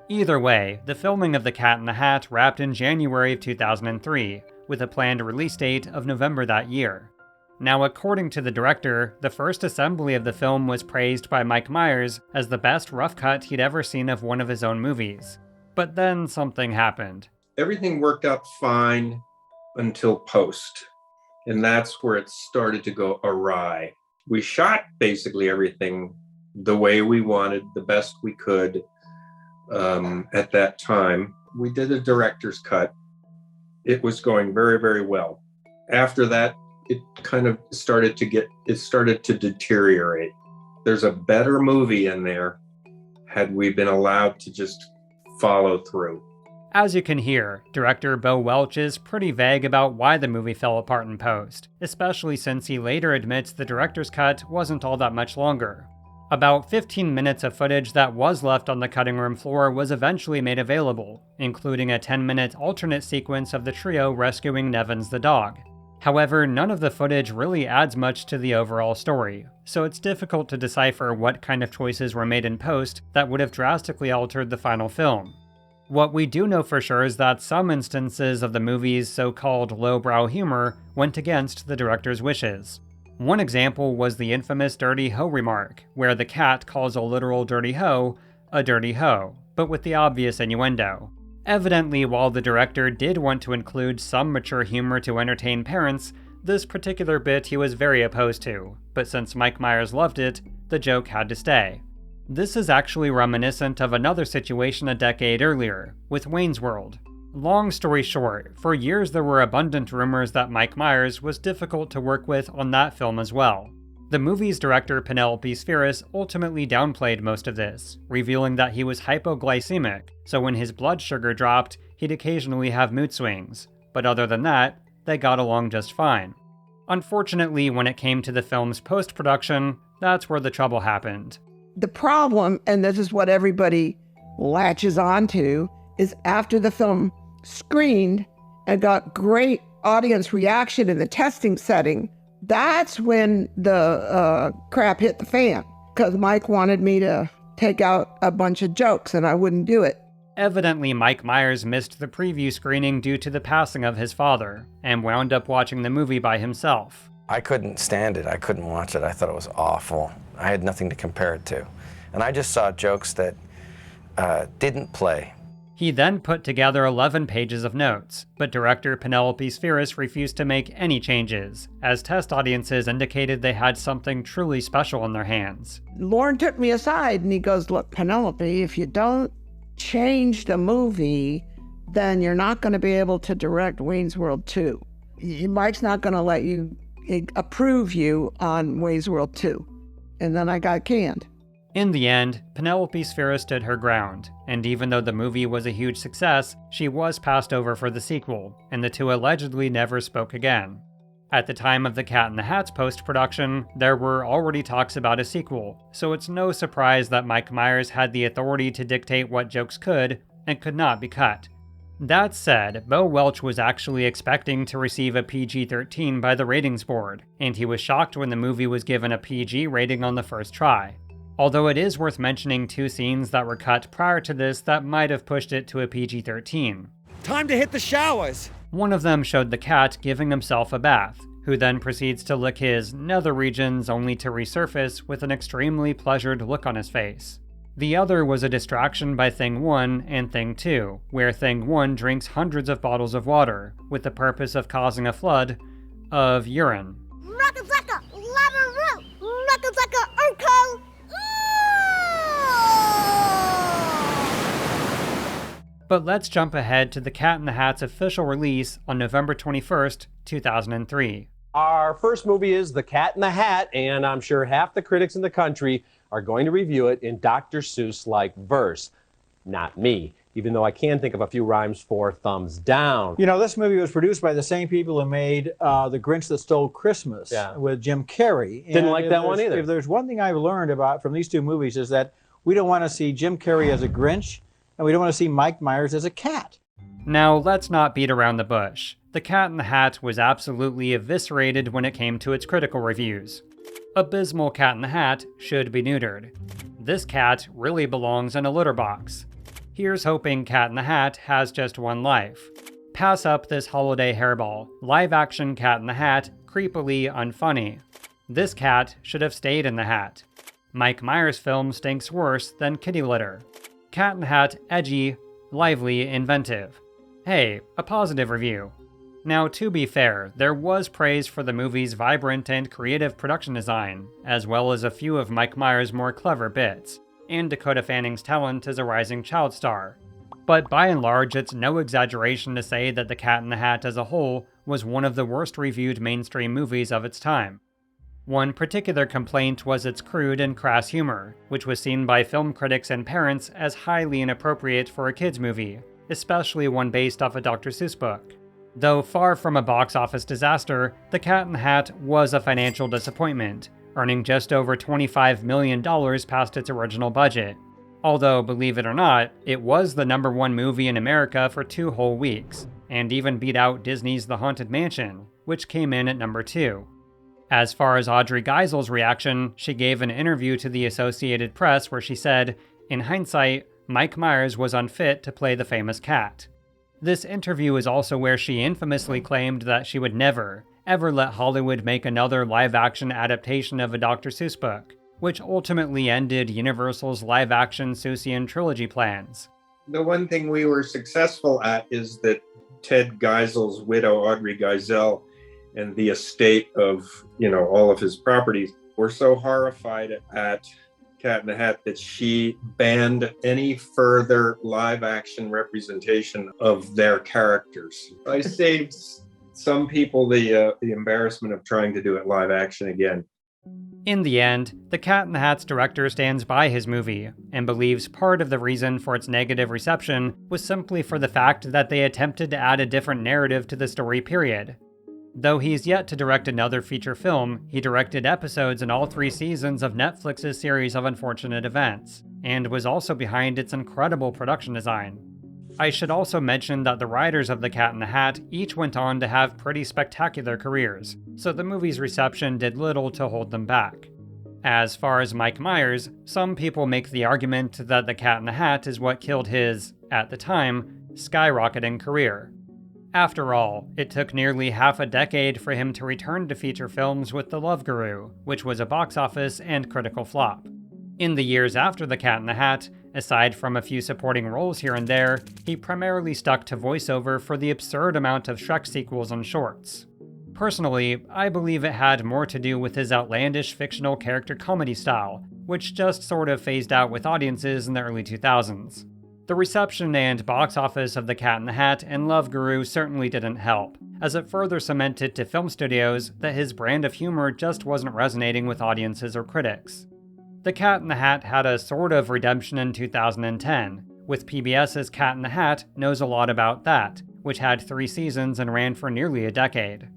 Either way, the filming of The Cat in the Hat wrapped in January of 2003, with a planned release date of November that year. Now, according to the director, the first assembly of the film was praised by Mike Myers as the best rough cut he'd ever seen of one of his own movies. But then something happened. Everything worked out fine until post, and that's where it started to go awry. We shot basically everything the way we wanted, the best we could at that time. We did a director's cut. It was going very, very well. After that, it kind of started to deteriorate. There's a better movie in there had we been allowed to just follow through. As you can hear, director Bo Welch is pretty vague about why the movie fell apart in post, especially since he later admits the director's cut wasn't all that much longer. About 15 minutes of footage that was left on the cutting room floor was eventually made available, including a 10-minute alternate sequence of the trio rescuing Nevins the dog. However, none of the footage really adds much to the overall story, so it's difficult to decipher what kind of choices were made in post that would have drastically altered the final film. What we do know for sure is that some instances of the movie's so-called lowbrow humor went against the director's wishes. One example was the infamous dirty hoe remark, where the cat calls a literal dirty hoe a dirty hoe, but with the obvious innuendo. Evidently, while the director did want to include some mature humor to entertain parents, this particular bit he was very opposed to, but since Mike Myers loved it, the joke had to stay. This is actually reminiscent of another situation a decade earlier, with Wayne's World. Long story short, for years there were abundant rumors that Mike Myers was difficult to work with on that film as well. The movie's director Penelope Spheris ultimately downplayed most of this, revealing that he was hypoglycemic, so when his blood sugar dropped, he'd occasionally have mood swings, but other than that, they got along just fine. Unfortunately, when it came to the film's post-production, that's where the trouble happened. The problem, and this is what everybody latches onto, is after the film screened and got great audience reaction in the testing setting, that's when the crap hit the fan, because Mike wanted me to take out a bunch of jokes and I wouldn't do it. Evidently, Mike Myers missed the preview screening due to the passing of his father, and wound up watching the movie by himself. I couldn't stand it. I couldn't watch it. I thought it was awful. I had nothing to compare it to. And I just saw jokes that didn't play. He then put together 11 pages of notes, but director Penelope Spheris refused to make any changes, as test audiences indicated they had something truly special in their hands. Lorne took me aside and he goes, "Look, Penelope, if you don't change the movie, then you're not going to be able to direct Wayne's World 2. Mike's not going to let you approve you on Wayne's World 2. And then I got canned. In the end, Penelope Spheris stood her ground, and even though the movie was a huge success, she was passed over for the sequel, and the two allegedly never spoke again. At the time of The Cat in the Hat's post-production, there were already talks about a sequel, so it's no surprise that Mike Myers had the authority to dictate what jokes could and could not be cut. That said, Bo Welch was actually expecting to receive a PG-13 by the ratings board, and he was shocked when the movie was given a PG rating on the first try. Although it is worth mentioning two scenes that were cut prior to this that might have pushed it to a PG-13. Time to hit the showers! One of them showed the cat giving himself a bath, who then proceeds to lick his nether regions only to resurface with an extremely pleasured look on his face. The other was a distraction by Thing 1 and Thing 2, where Thing 1 drinks hundreds of bottles of water, with the purpose of causing a flood of urine. But let's jump ahead to The Cat in the Hat's official release on November 21st, 2003. Our first movie is The Cat in the Hat, and I'm sure half the critics in the country are going to review it in Dr. Seuss-like verse. Not me, even though I can think of a few rhymes for thumbs down. You know, this movie was produced by the same people who made The Grinch That Stole Christmas with Jim Carrey. Didn't like that one either. If there's one thing I've learned about from these two movies is that we don't want to see Jim Carrey as a Grinch, and we don't want to see Mike Myers as a cat. Now, let's not beat around the bush. The Cat in the Hat was absolutely eviscerated when it came to its critical reviews. Abysmal Cat in the Hat should be neutered. This cat really belongs in a litter box. Here's hoping Cat in the Hat has just one life. Pass up this holiday hairball. Live-action Cat in the Hat, creepily unfunny. This cat should have stayed in the hat. Mike Myers' film stinks worse than kitty litter. Cat in the Hat, edgy, lively, inventive. Hey, a positive review. Now, to be fair, there was praise for the movie's vibrant and creative production design, as well as a few of Mike Myers' more clever bits, and Dakota Fanning's talent as a rising child star. But by and large, it's no exaggeration to say that The Cat in the Hat as a whole was one of the worst reviewed mainstream movies of its time. One particular complaint was its crude and crass humor, which was seen by film critics and parents as highly inappropriate for a kids' movie, especially one based off a Dr. Seuss book. Though far from a box office disaster, The Cat in the Hat was a financial disappointment, earning just over $25 million past its original budget. Although, believe it or not, it was the #1 movie in America for 2 whole weeks, and even beat out Disney's The Haunted Mansion, which came in at #2. As far as Audrey Geisel's reaction, she gave an interview to the Associated Press where she said, "In hindsight, Mike Myers was unfit to play the famous cat." This interview is also where she infamously claimed that she would never, ever let Hollywood make another live-action adaptation of a Dr. Seuss book, which ultimately ended Universal's live-action Seussian trilogy plans. The one thing we were successful at is that Ted Geisel's widow, Audrey Geisel, and the estate of, all of his properties were so horrified at Cat in the Hat that she banned any further live-action representation of their characters. I saved some people the embarrassment of trying to do it live action again. In the end, The Cat in the Hat's director stands by his movie, and believes part of the reason for its negative reception was simply for the fact that they attempted to add a different narrative to the story period. Though he's yet to direct another feature film, he directed episodes in all 3 seasons of Netflix's series of Unfortunate Events, and was also behind its incredible production design. I should also mention that the writers of The Cat in the Hat each went on to have pretty spectacular careers, so the movie's reception did little to hold them back. As far as Mike Myers, some people make the argument that The Cat in the Hat is what killed his, at the time, skyrocketing career. After all, it took nearly half a decade for him to return to feature films with The Love Guru, which was a box office and critical flop. In the years after The Cat in the Hat, aside from a few supporting roles here and there, he primarily stuck to voiceover for the absurd amount of Shrek sequels and shorts. Personally, I believe it had more to do with his outlandish fictional character comedy style, which just sort of phased out with audiences in the early 2000s. The reception and box office of The Cat in the Hat and Love Guru certainly didn't help, as it further cemented to film studios that his brand of humor just wasn't resonating with audiences or critics. The Cat in the Hat had a sort of redemption in 2010, with PBS's Cat in the Hat Knows a Lot About That, which had 3 seasons and ran for nearly a decade.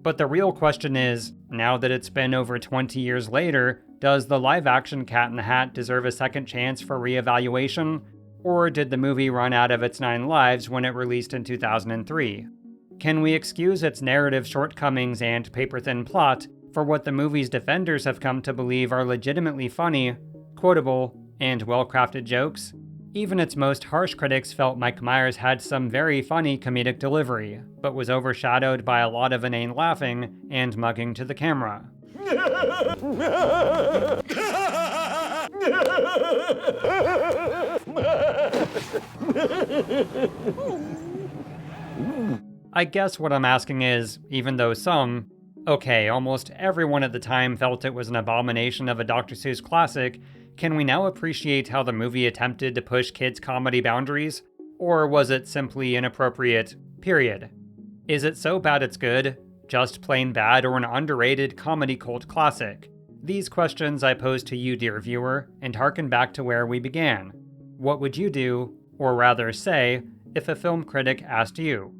But the real question is, now that it's been over 20 years later, does the live-action Cat in the Hat deserve a second chance for re-evaluation? Or did the movie run out of its 9 lives when it released in 2003? Can we excuse its narrative shortcomings and paper-thin plot for what the movie's defenders have come to believe are legitimately funny, quotable, and well-crafted jokes? Even its most harsh critics felt Mike Myers had some very funny comedic delivery, but was overshadowed by a lot of inane laughing and mugging to the camera. I guess what I'm asking is, even though almost everyone at the time felt it was an abomination of a Dr. Seuss classic, can we now appreciate how the movie attempted to push kids' comedy boundaries? Or was it simply inappropriate, period? Is it so bad it's good? Just plain bad, or an underrated comedy cult classic? These questions I pose to you, dear viewer, and harken back to where we began. What would you do, or rather say, if a film critic asked you?